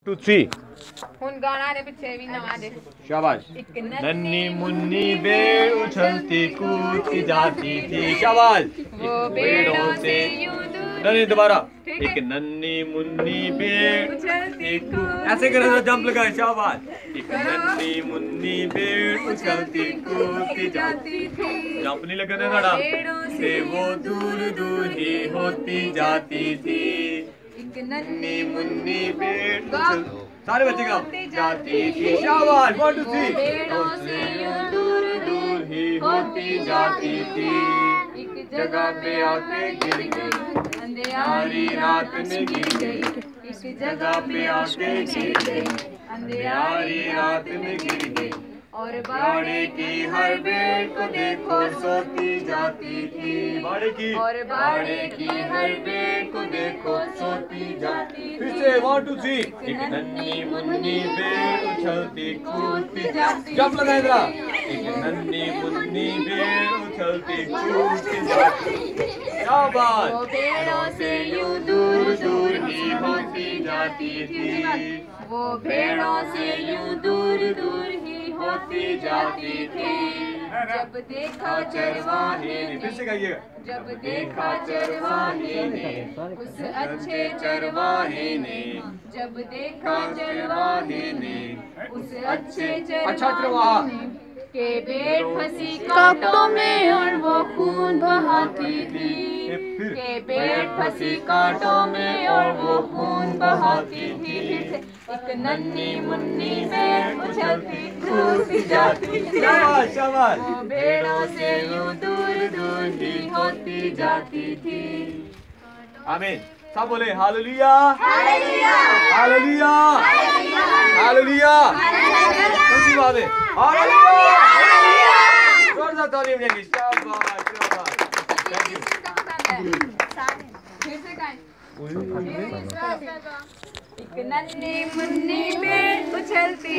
2 3 ਹੁਣ ਗਾਣਾ ਦੇ ਪਿੱਛੇ ਵੀ ਨਵਾਂ ਦੇ शाबाश। ਇੱਕ नन्ही मुन्नी भेड़ उछलती कूदती जाती थी। शाबाश। वो पेड़ों से यूं दूर नहीं दोबारा। ठीक है। एक नन्ही मुन्नी भेड़ उछलती कूदती ऐसे करे तो जंप लगाए। शाबाश। एक नन्ही मुन्नी भेड़ उछलती कूदती जाती थी। जंप नहीं लगाने थोड़ा पेड़ों से वो दूर दूर ही होती जाती थी। एक नन्ही मुन्नी भेड़ सारे बच्चे गाओ जाती थी। शाबाश। 1 2 3 पेड़ों से यूं दूर दूर ही होती जाती थी। एक जगह पे आके गिर गई अंधेरी रात में गिर गई। इस जगह पे आके गिर गई अंधेरी रात में गिर गई। और बाड़े की हर बेड़ को देखो सोती जाती थी। बाड़े की और बाड़े की हर बेड़ को देखो सोती जाती थी। फिर से 1 2 3 एक नन्ही मुन्नी भेड़ उछलती कूदती जाती जंप लगा इधर। एक नन्ही मुन्नी भेड़ उछलती कूदती जाती। शाबाश। वो पेड़ों से यूं दूर दूर ही होती जाती थी। वो पेड़ों से यूं दूर दूर ही होती जाती थी। जब देखा चरवाहे ने फिर से कहिएगा। जब देखा चरवाहे ने उस अच्छे चरवाहे ने जब देखा चरवाहे ने उस अच्छे चरवाहे ने के भेड़ फंसी कांटों में और वो खून बहाती थी। के भेड़ फंसी कांटों में और वो खून बहाती थी। एक नन्ही मुन्नी भेड़ उछलती कूदती जाती थी। शाबाश शाबाश। वो भेड़ों से यूं दूर दूर ही होती जाती थी। आमीन। सब बोले hallelujah hallelujah hallelujah hallelujah hallelujah. खुशी बात है। हालेलुया जोर से ताली बजाएंगे। शाबाश शाबाश। Thank you. फिर से गाएं। एक नन्ही मुन्नी भेड़ उछलती